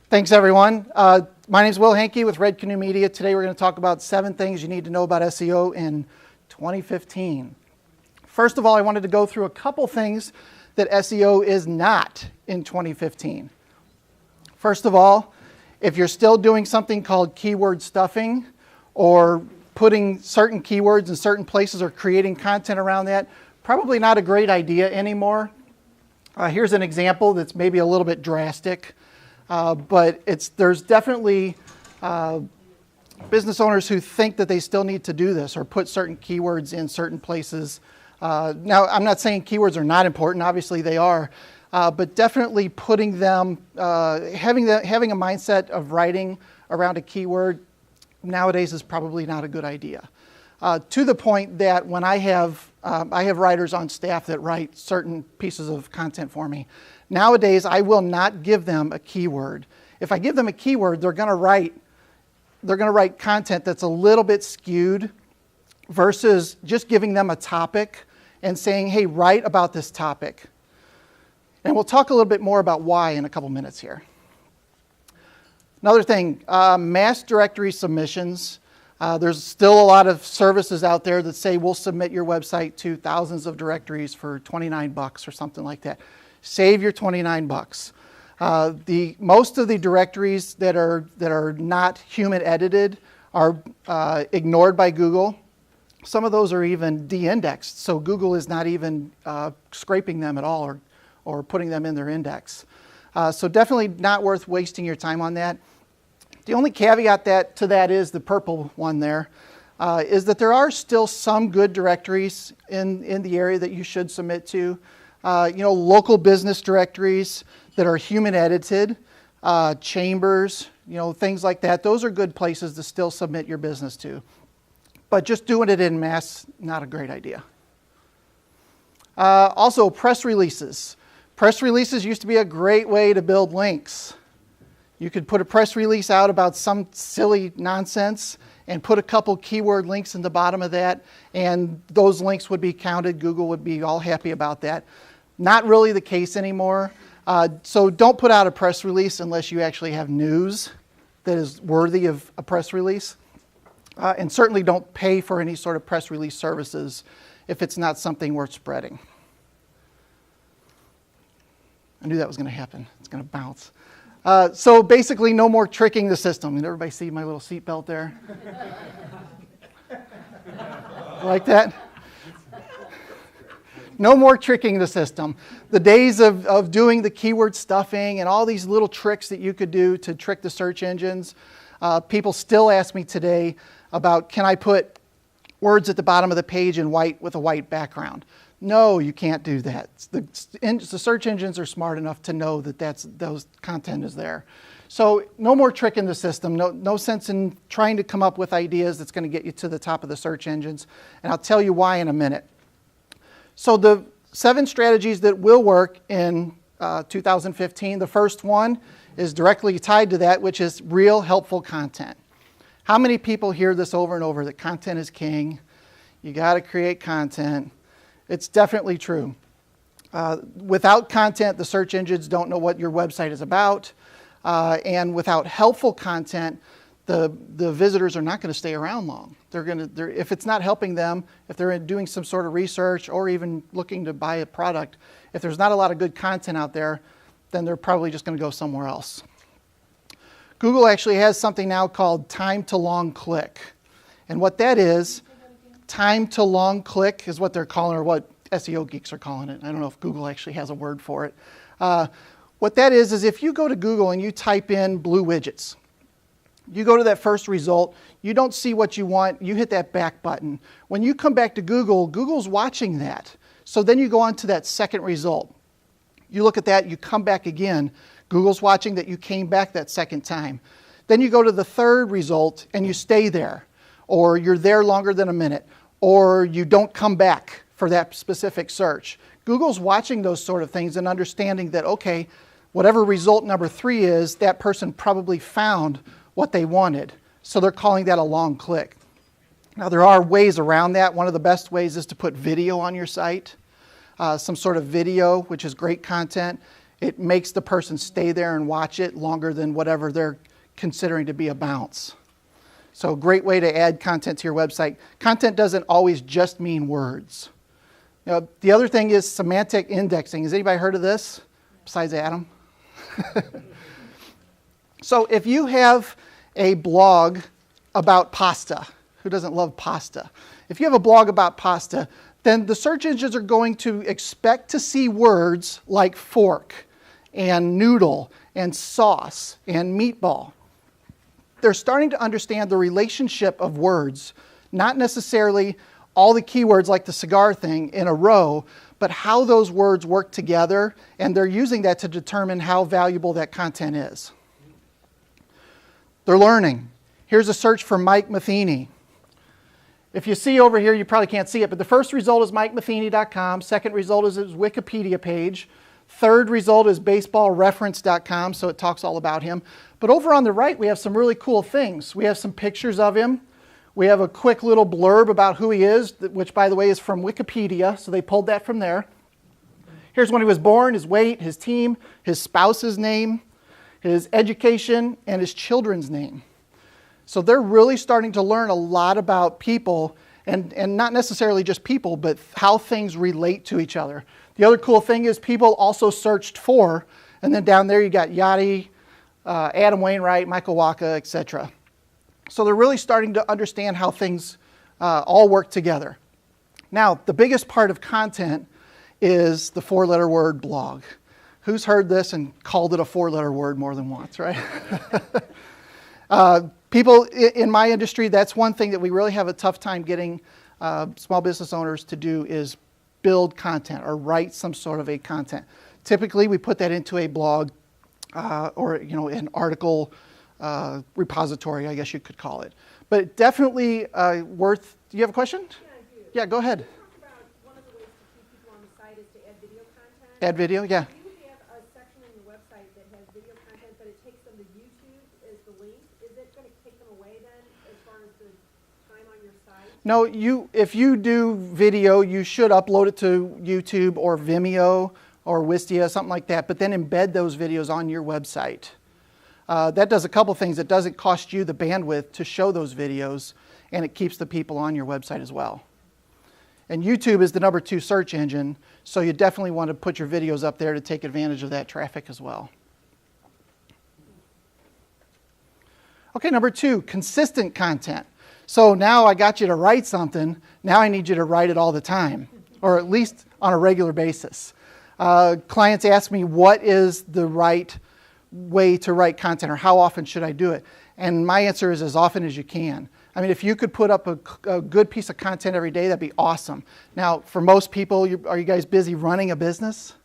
Thanks, everyone. My name is Will Hanke with Red Canoe Media. Today we're going to talk about 7 things you need to know about SEO in 2015. First of all, I wanted to go through a couple things that SEO is not in 2015. First of all, if you're still doing something called keyword stuffing or putting certain keywords in certain places or creating content around that, probably not a great idea anymore. Here's an example that's maybe a little bit drastic, but there's definitely business owners who think that they still need to do this or put certain keywords in certain places. Now, I'm not saying keywords are not important, obviously they are, but definitely putting them, having a mindset of writing around a keyword nowadays is probably not a good idea. To the point that when I have writers on staff that write certain pieces of content for me, nowadays I will not give them a keyword. If I give them a keyword, they're going to write content that's a little bit skewed versus just giving them a topic and saying, hey, write about this topic. And we'll talk a little bit more about why in a couple minutes here. Another thing, mass directory submissions. There's still a lot of services out there that say we'll submit your website to thousands of directories for $29 or something like that. Save your $29. Most of the directories that are not human edited are ignored by Google. Some of those are even de-indexed, so Google is not even scraping them at all or putting them in their index. So definitely not worth wasting your time on that. The only caveat to that is the purple one there, is that there are still some good directories in the area that you should submit to. Local business directories that are human edited, chambers, things like that. Those are good places to still submit your business to. But just doing it en masse, not a great idea. Also, press releases. Press releases used to be a great way to build links. You could put a press release out about some silly nonsense and put a couple keyword links in the bottom of that, and those links would be counted. Google would be all happy about that. Not really the case anymore. So don't put out a press release unless you actually have news that is worthy of a press release. And certainly don't pay for any sort of press release services if it's not something worth spreading. I knew that was going to happen. It's going to bounce. So basically, no more tricking the system. Did everybody see my little seatbelt there? Like that? No more tricking the system. The days of doing the keyword stuffing and all these little tricks that you could do to trick the search engines. People still ask me today about, can I put words at the bottom of the page in white with a white background? No, you can't do that. The search engines are smart enough to know that those content is there. So no more tricking the system. No sense in trying to come up with ideas that's going to get you to the top of the search engines. And I'll tell you why in a minute. So the 7 strategies that will work in 2015, the first one is directly tied to that, which is real helpful content. How many people hear this over and over, that content is king? You got to create content. It's definitely true. Without content, the search engines don't know what your website is about. And without helpful content, the visitors are not going to stay around long. If it's not helping them, if they're doing some sort of research or even looking to buy a product, if there's not a lot of good content out there, then they're probably just going to go somewhere else. Google actually has something now called time to long click. And what that is, time to long click is what they're calling, or what SEO geeks are calling it. I don't know if Google actually has a word for it. What that is if you go to Google and you type in blue widgets, you go to that first result, you don't see what you want, you hit that back button. When you come back to Google, Google's watching that. So then you go on to that second result. You look at that, you come back again. Google's watching that you came back that second time. Then you go to the third result and you stay there, or you're there longer than a minute, or you don't come back for that specific search. Google's watching those sort of things and understanding that, okay, whatever result number 3 is, that person probably found what they wanted. So they're calling that a long click. Now there are ways around that. One of the best ways is to put video on your site, some sort of video, which is great content. It makes the person stay there and watch it longer than whatever they're considering to be a bounce. So great way to add content to your website. Content doesn't always just mean words. The other thing is semantic indexing. Has anybody heard of this besides Adam? So if you have a blog about pasta, who doesn't love pasta? If you have a blog about pasta, then the search engines are going to expect to see words like fork and noodle and sauce and meatball. They're starting to understand the relationship of words, not necessarily all the keywords like the cigar thing in a row, but how those words work together, and they're using that to determine how valuable that content is. They're learning. Here's a search for Mike Matheny. If you see over here, you probably can't see it, but the first result is MikeMatheny.com. Second result is his Wikipedia page. Third result is BaseballReference.com, so it talks all about him. But over on the right, we have some really cool things. We have some pictures of him. We have a quick little blurb about who he is, which, by the way, is from Wikipedia, so they pulled that from there. Here's when he was born, his weight, his team, his spouse's name, his education, and his children's name. So they're really starting to learn a lot about people, and not necessarily just people, but how things relate to each other. The other cool thing is people also searched for, and then down there you got Yachty, Adam Wainwright, Michael Waka, etc. So they're really starting to understand how things all work together. Now, the biggest part of content is the four-letter word blog. Who's heard this and called it a four-letter word more than once, right? People in my industry, that's one thing that we really have a tough time getting small business owners to do is build content or write some sort of a content. Typically, we put that into a blog or an article repository, I guess you could call it. But definitely worth. Do you have a question? Yeah, I do. Yeah, go ahead. You talked about one of the ways to keep people on the site is to add video content. Add video, yeah. Do you have a section in your website that has video content, but it takes them to YouTube as the link? Is it going to take them away then, as far as the time on your site? No, if you do video, you should upload it to YouTube or Vimeo or Wistia, something like that, but then embed those videos on your website. That does a couple things. It doesn't cost you the bandwidth to show those videos, and it keeps the people on your website as well. And YouTube is the number 2 search engine, so you definitely want to put your videos up there to take advantage of that traffic as well. Okay, number 2, consistent content. So now I got you to write something. Now I need you to write it all the time, or at least on a regular basis. Clients ask me, what is the right way to write content, or how often should I do it? And my answer is as often as you can. I mean, if you could put up a good piece of content every day, that'd be awesome. Now, for most people, are you guys busy running a business?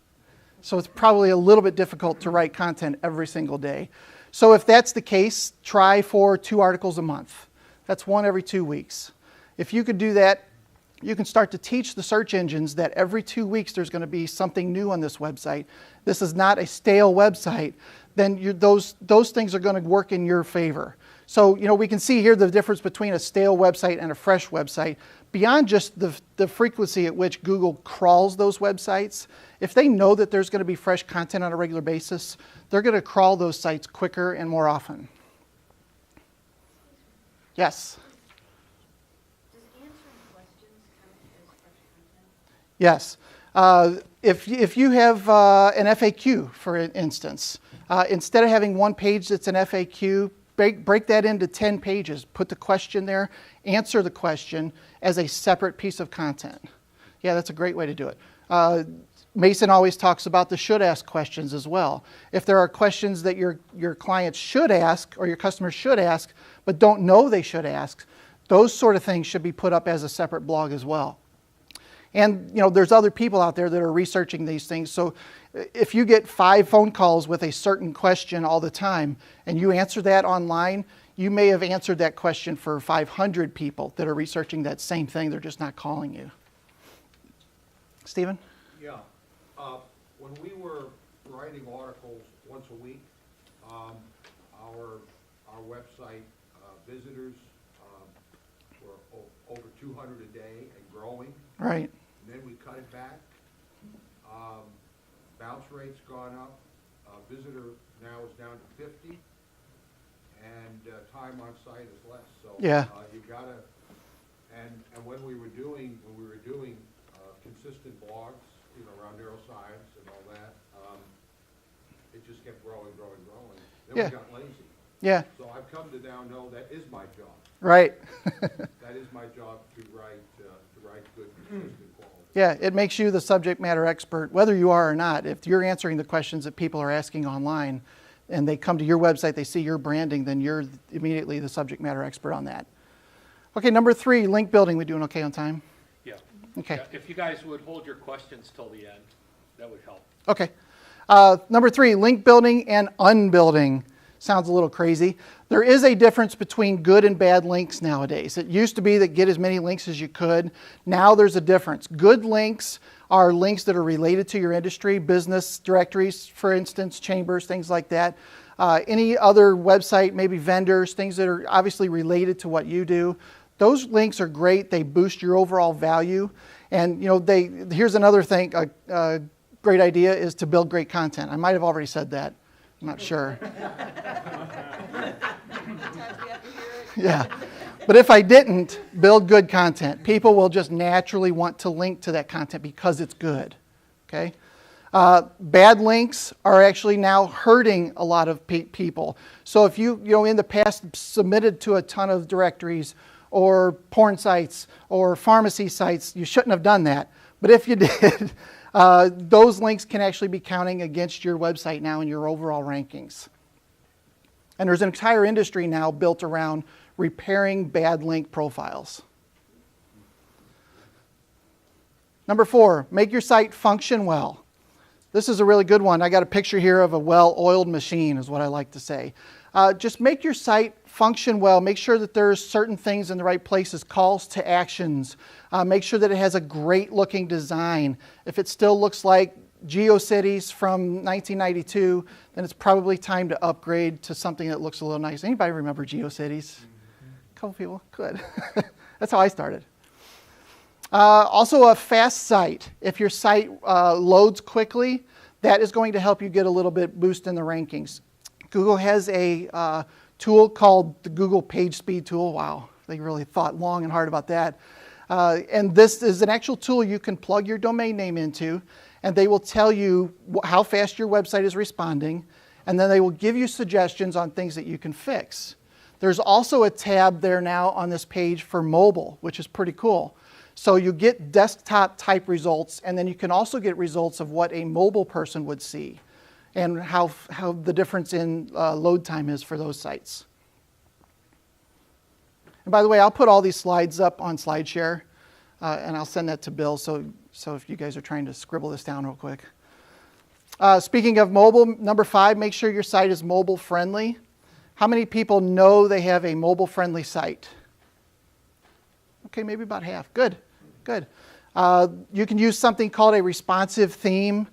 So it's probably a little bit difficult to write content every single day. So if that's the case, try for 2 articles a month. That's 1 every 2 weeks. If you could do that, you can start to teach the search engines that every 2 weeks there's going to be something new on this website. This is not a stale website. Then those things are going to work in your favor. So, we can see here the difference between a stale website and a fresh website. Beyond just the frequency at which Google crawls those websites, if they know that there's going to be fresh content on a regular basis, they're going to crawl those sites quicker and more often. Yes? Does answering questions count as fresh content? Yes. If you have an FAQ, for instance, instead of having one page that's an FAQ, break that into 10 pages. Put the question there, answer the question as a separate piece of content. Yeah, that's a great way to do it. Mason always talks about the should ask questions as well. If there are questions that your clients should ask or your customers should ask but don't know they should ask, those sort of things should be put up as a separate blog as well. And there's other people out there that are researching these things. So if you get 5 phone calls with a certain question all the time and you answer that online, you may have answered that question for 500 people that are researching that same thing. They're just not calling you. Stephen? Yeah. When we were writing articles once a week, our website visitors were over 200 a day and growing. Right. And then we cut it back bounce rate's gone up, visitor now is down to 50, and time on site is less. So Yeah. you gotta, and when we were doing consistent blogs, you know, around neuroscience and all that, it just kept growing. Then Yeah. we got lazy. Yeah, So I've come to now know that is my job. right. That is my job to write good, consistent quality. Yeah, it makes you the subject matter expert, whether you are or not. If you're answering the questions that people are asking online and they come to your website, they see your branding, then you're immediately the subject matter expert on that. Okay, number 3, link building. We doing okay on time? Yeah. Okay. Yeah, if you guys would hold your questions till the end, that would help. Okay. Number 3, link building and unbuilding. Sounds a little crazy. There is a difference between good and bad links nowadays. It used to be that get as many links as you could. Now there's a difference. Good links are links that are related to your industry, business directories, for instance, chambers, things like that. Any other website, maybe vendors, things that are obviously related to what you do. Those links are great. They boost your overall value. And you know, here's another thing, a great idea is to build great content. I might have already said that. I'm not sure. Yeah. But if I didn't, build good content. People will just naturally want to link to that content because it's good. Okay? Bad links are actually now hurting a lot of people. So if you in the past submitted to a ton of directories or porn sites or pharmacy sites, you shouldn't have done that. But if you did, those links can actually be counting against your website now in your overall rankings. And there's an entire industry now built around repairing bad link profiles. Number 4, make your site function well. This is a really good one. I got a picture here of a well-oiled machine is what I like to say. Just make your site function well. Make sure that there's certain things in the right places, calls to actions. Make sure that it has a great looking design. If it still looks like GeoCities from 1992, then it's probably time to upgrade to something that looks a little nice. Anybody remember GeoCities? A couple people? Good. That's how I started. Also a fast site. If your site loads quickly, that is going to help you get a little bit boost in the rankings. Google has a tool called the Google PageSpeed tool. Wow, they really thought long and hard about that. And this is an actual tool you can plug your domain name into, and they will tell you how fast your website is responding, and then they will give you suggestions on things that you can fix. There's also a tab there now on this page for mobile, which is pretty cool. So you get desktop type results, and then you can also get results of what a mobile person would see and how the difference in load time is for those sites. And by the way, I'll put all these slides up on SlideShare, and I'll send that to Bill, so if you guys are trying to scribble this down real quick. Speaking of mobile, number 5, make sure your site is mobile friendly. How many people know they have a mobile friendly site? Okay, maybe about half. Good, good. You can use something called a responsive theme,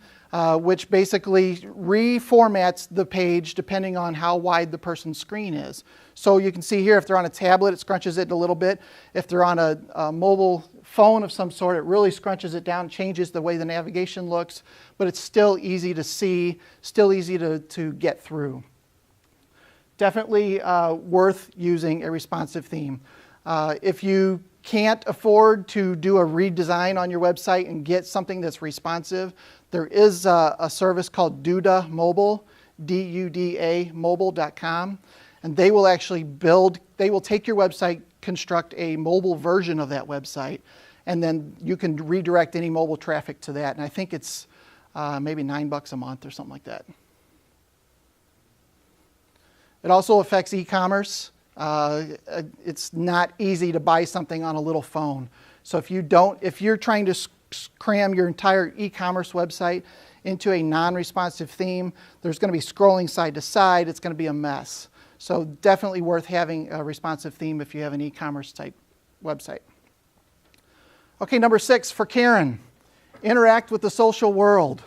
which basically reformats the page depending on how wide the person's screen is. So you can see here, if they're on a tablet, it scrunches it a little bit. If they're on a mobile phone of some sort, it really scrunches it down, changes the way the navigation looks, but it's still easy to see, still easy to get through. Definitely worth using a responsive theme. If you can't afford to do a redesign on your website and get something that's responsive, there is a service called Duda Mobile, D-U-D-A, mobile.com, and they will actually they will take your website, construct a mobile version of that website, and then you can redirect any mobile traffic to that. And I think it's maybe $9 a month or something like that. It also affects e-commerce. It's not easy to buy something on a little phone. So if you're trying to cram your entire e-commerce website into a non-responsive theme, there's going to be scrolling side to side. It's going to be a mess. So definitely worth having a responsive theme if you have an e-commerce type website. Okay, number 6 for Karen, interact with the social world.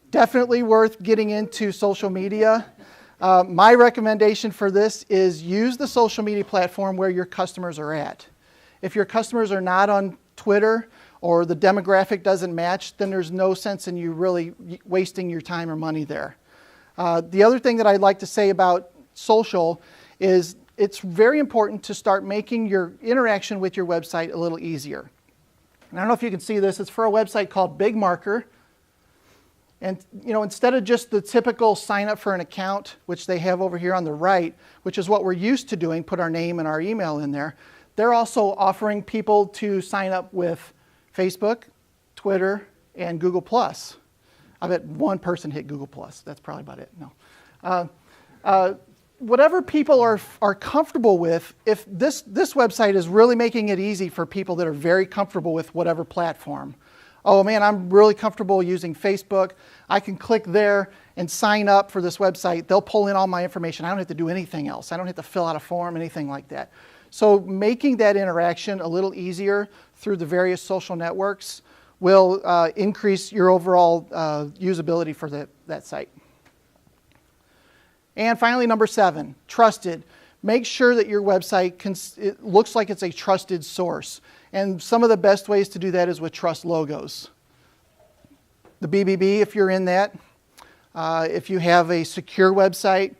Definitely worth getting into social media. My recommendation for this is use the social media platform where your customers are at. If your customers are not on Twitter or the demographic doesn't match, then there's no sense in you really wasting your time or money there. The other thing that I'd like to say about social is it's very important to start making your interaction with your website a little easier. And I don't know if you can see this. It's for a website called Big Marker. And instead of just the typical sign up for an account, which they have over here on the right, which is what we're used to doing, put our name and our email in there, they're also offering people to sign up with Facebook, Twitter, and Google+. I bet one person hit Google+. That's probably about it. No. Whatever people are comfortable with, if this website is really making it easy for people that are very comfortable with whatever platform. Oh man, I'm really comfortable using Facebook. I can click there and sign up for this website. They'll pull in all my information. I don't have to do anything else. I don't have to fill out a form, anything like that. So making that interaction a little easier through the various social networks will increase your overall usability for that site. And finally, number 7, trusted. Make sure that your website it looks like it's a trusted source. And some of the best ways to do that is with trust logos. The BBB, if you're in that. If you have a secure website,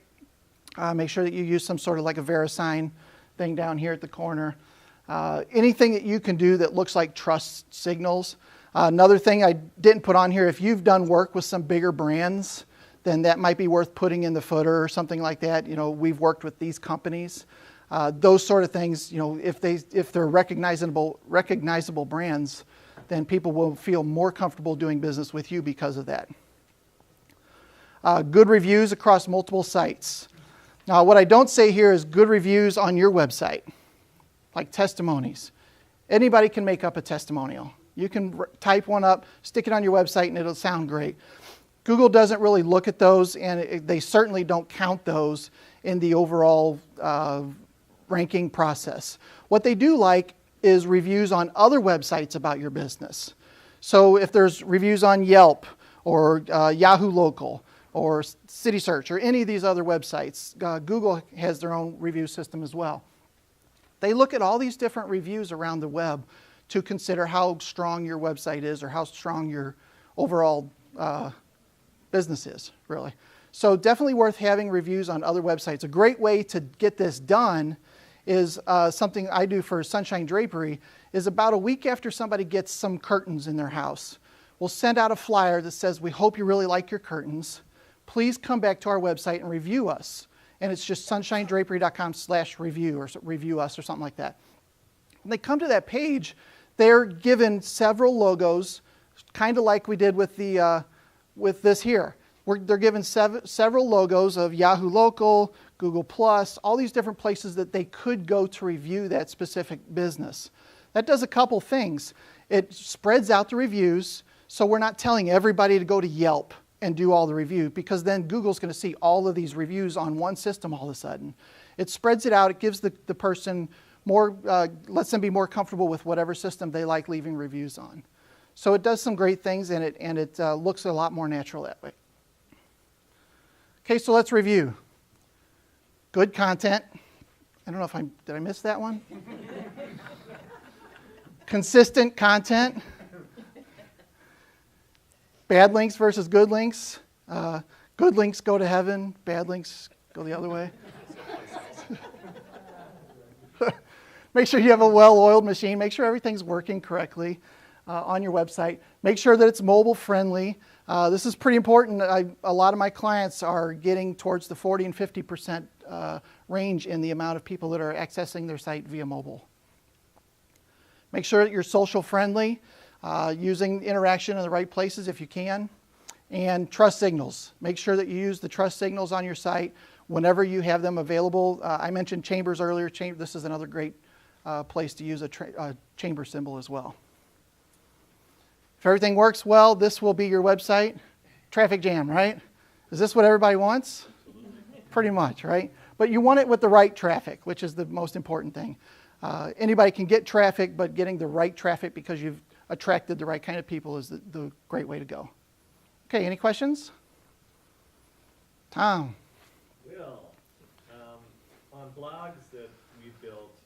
make sure that you use some sort of like a VeriSign thing down here at the corner. Anything that you can do that looks like trust signals. Another thing I didn't put on here, if you've done work with some bigger brands, then that might be worth putting in the footer or something like that. We've worked with these companies. Those sort of things, if they're recognizable brands, then people will feel more comfortable doing business with you because of that. Good reviews across multiple sites. Now, what I don't say here is good reviews on your website, like testimonies. Anybody can make up a testimonial. You can type one up, stick it on your website, and it'll sound great. Google doesn't really look at those, and they certainly don't count those in the overall ranking process. What they do like is reviews on other websites about your business. So if there's reviews on Yelp or Yahoo Local or City Search or any of these other websites, Google has their own review system as well. They look at all these different reviews around the web to consider how strong your website is or how strong your overall business is, really. So definitely worth having reviews on other websites. A great way to get this done is something I do for Sunshine Drapery, is about a week after somebody gets some curtains in their house, we'll send out a flyer that says, we hope you really like your curtains. Please come back to our website and review us. And it's just sunshinedrapery.com/review or review us or something like that. When they come to that page, they're given several logos, kind of like we did with with this here. They're given several logos of Yahoo Local, Google+, all these different places that they could go to review that specific business. That does a couple things. It spreads out the reviews, so we're not telling everybody to go to Yelp and do all the review, because then Google's going to see all of these reviews on one system all of a sudden. It spreads it out. It gives the person more, lets them be more comfortable with whatever system they like leaving reviews on. So it does some great things, and it looks a lot more natural that way. Okay, so let's review. Good content. I don't know if did I miss that one? Consistent content. Bad links versus good links. Good links go to heaven. Bad links go the other way. Make sure you have a well-oiled machine. Make sure everything's working correctly on your website. Make sure that it's mobile friendly. This is pretty important. A lot of my clients are getting towards the 40 and 50% range in the amount of people that are accessing their site via mobile. Make sure that you're social friendly, using interaction in the right places if you can. And trust signals. Make sure that you use the trust signals on your site whenever you have them available. I mentioned chambers earlier. This is another great place to use a chamber symbol as well. If everything works well, this will be your website. Traffic jam, right? Is this what everybody wants? Pretty much, right? But you want it with the right traffic, which is the most important thing. Anybody can get traffic, but getting the right traffic because you've attracted the right kind of people is the great way to go. Okay, any questions? Tom. Will, on blogs that we built,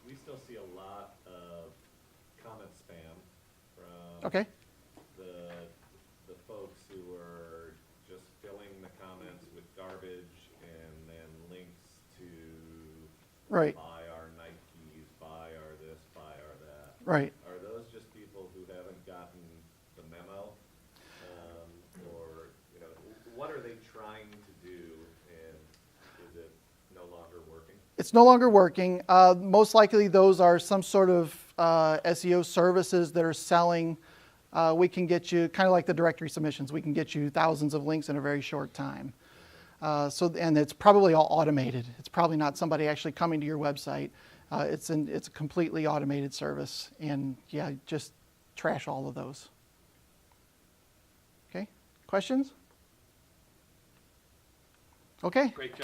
we still see a lot of comment spam Okay. The folks who are just filling the comments with garbage and then links to Right. buy our Nikes, buy our this, buy our that. Right. Are those just people who haven't gotten the memo? Or, you know, what are they trying to do, and is it no longer working? It's no longer working. Most likely those are some sort of SEO services that are selling. We can get you, kind of like the directory submissions, we can get you thousands of links in a very short time. And it's probably all automated. It's probably not somebody actually coming to your website. It's a completely automated service. And yeah, just trash all of those. Okay, questions? Okay. Great job.